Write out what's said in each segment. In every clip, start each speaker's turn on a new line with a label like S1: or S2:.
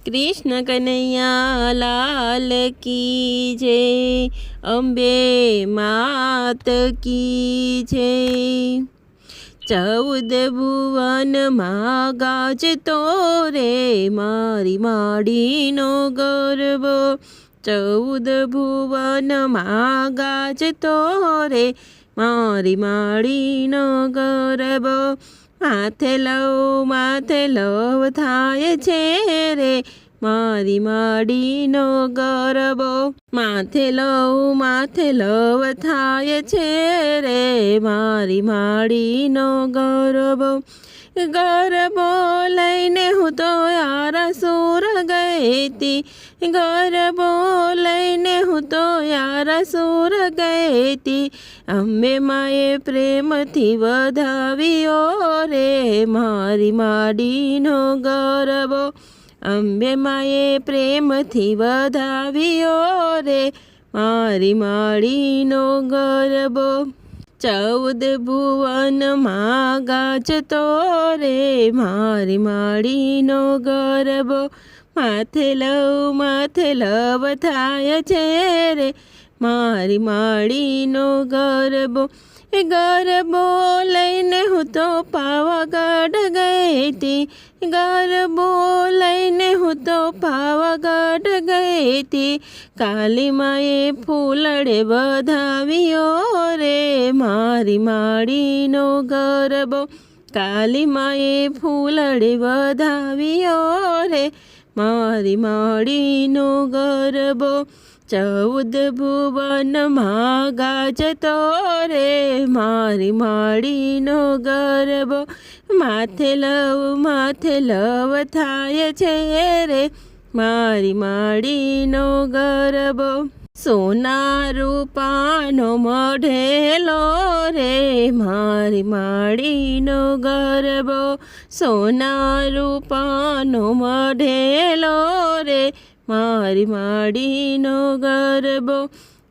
S1: कृष्ण कन्हैया लाल की जय। अंबे मात की जय। 14 ભુવનમાં ગાજતો રે મારી માડીનો ગરબો। 14 ભુવનમાં ગાજતો રે મારી માડીનો ગરબો। માથે લવ થાય છે રે મારી માડીનો ગરબો। માથે લવ થાય છે રે મારી માડીનો ગરબો। ગરબો લઈને હું તો યારાસુર ગઈ તી। ગરબો લઈને હું તો યારાસુર ગઈ તી। અંબે માએ પ્રેમથી વધાવ્યો રે મારી માડીનો ગરબો। અંબે માએ પ્રેમથી વધાવ્યો રે મારી માડીનો ગરબો। 14 ભુવનમાં ગાજતો રે મારી માડીનો ગરબો। માથે લવ થાય છે રે મારી માડીનો ગરબો। ગરબો લઈને હું તો પાવાગઢ ગઈ તી। ગરબો લઈને હું તો પાવાગઢ ગઈ તી। કાલી માએ ફૂલડે વધાવ્યો રે મારી માડીનો ગરબો। કાલી માએ ફૂલડે વધાવ્યો રે મારી માડીનો ગરબો। 14 ભુવનમાં ગાજતો રે મારી માડીનો ગરબો। માથે લવ થાય છે રે મારી માડીનો ગરબો। સોના રૂપાનો મઢેલો રે મારી માડીનો ગરબો। સોના રૂપાનો મઢેલો રે મારી માડીનો ગરબો।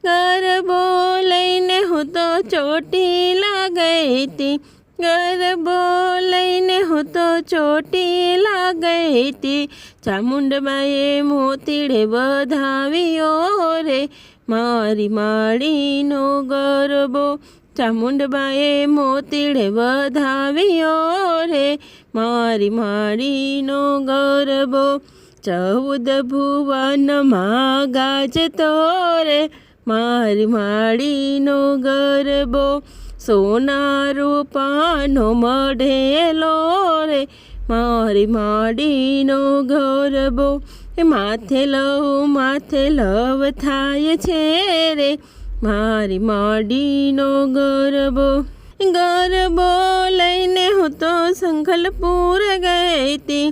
S1: ગરબો લઈને હું તો ચોટીલા ગઈ તી। ગરબો લઈને હું તો ચોટીલા ગઈ તી। ચામુંડમાએ મોતીડે વધાવ્યો રે મારી માડીનો ગરબો। ચામુંડમાએ મોતીડે વધાવ્યો રે મારી માડીનો ગરબો। 14 ભુવનમાં ગાજતો રે મારી માડીનો ગરબો। સોના રૂપાનો મઢેલો રે મારી માડીનો ગરબો। માથે લવ થાય છે રે મારી માડીનો ગરબો। ગરબો લઈને હું તો સંખલપુર ગઈ તી।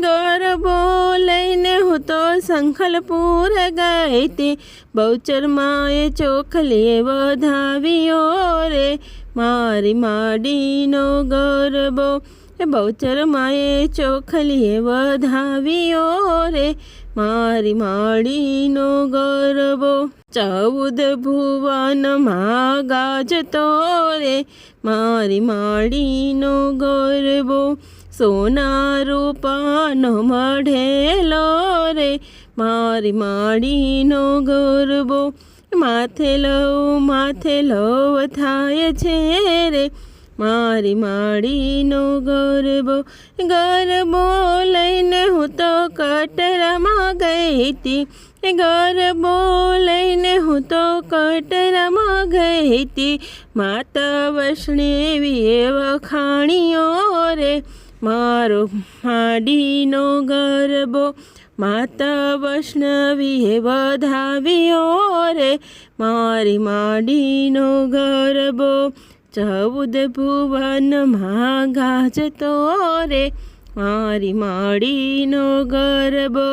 S1: ગરબો લઈને હું તો સંખલપુર ગઈ તી। બહુચર માએ ચોખલીએ વધાવ્યો રે મારી માડીનો ગરબો। બહુચર માએ ચોખલીએ વધાવ્યો રે મારી માડીનો ગરબો। 14 ભુવનમાં ગાજતો રે મારી માડીનો ગરબો। સોના રૂપાનો મઢેલો રે મારી માડીનો ગરબો। માથે લવ થાય છે રે મારી માડીનો ગરબો। ગરબો લઈને હું તો કટરામાં ગઈ તી। ગરબો લઈને હું તો કટરામાં ગઈ તી। માતા વૈષ્ણવીએ વખાણ્યો રે મારો માડીનો ગરબો। માતા વૈષ્ણવીએ વધાવ્યો રે મારી માડીનો ગરબો। 14 ભુવનમાં ગાજતો રે મારી માડીનો ગરબો।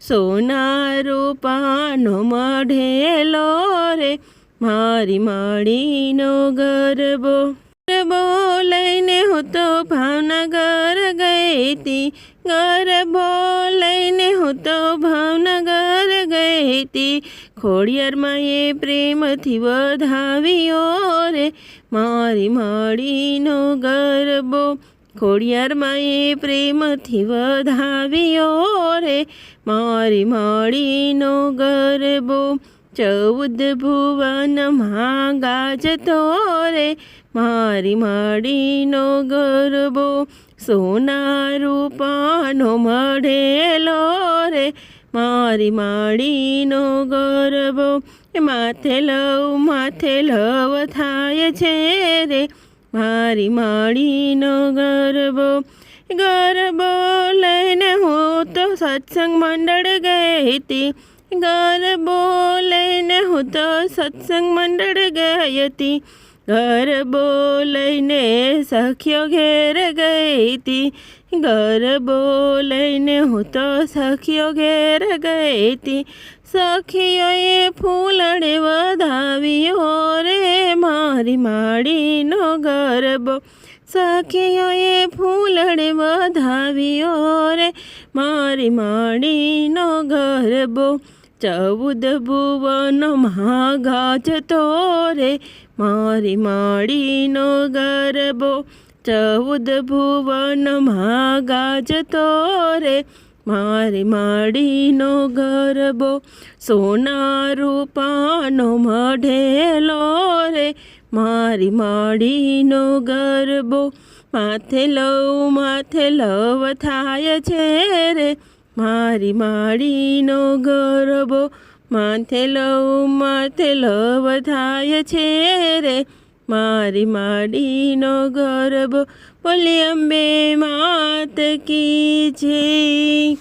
S1: સોના રૂપાનો મઢેલો રે મારી માડીનો ગરબો। ગરબો લઈને હું તો ભાવનગર ગઈ તી। ગરબો લઈને હું તો ભાવનગર ગઈ તી। ખોડિયાર માએ પ્રેમથી વધાવ્યો રે મારી માડીનો ગરબો। ખોડિયારમાંએ પ્રેમથી વધાવ્યો રે મારી માળીનો ગરબો 14 ભુવનમાં ગાજતો રે મારી માળીનો ગરબો સોના રૂપાનો મઢેલો રે મારી માળીનો ગરબો માથે લવ થાય છે રે મારી માળીનો ગરબો લઈને હું તો સત્સંગ મંડળ ગઈ હતી ગરબો લઈને હું તો સત્સંગ મંડળ ગઈ હતી ગરબો લઈને સખીઓ ઘેર ગઈ હતી ગરબો લઈને હું તો સખીઓ ઘેર ગઈ હતી સખીઓએ ફૂલડે વધાવ્યો રે મારી માળીનો ગરબો સખીઓએ ફૂલડે વધાવ્યો રે મારી માળીનો ગરબો 14 ભુવનમાં ગાજતો રે મારી માળીનો ગરબો 14 ભુવનમાં ગાજતો રે મારી માળીનો ગરબો સોના રૂપાનો મઢેલો રે મારી માળીનો ગરબો માથે લવ થાય છે રે મારી માળીનો ગરબો માથે લવ થાય છે રે મારી માળીનો ગરબો બોલી અંબે માત કી જય.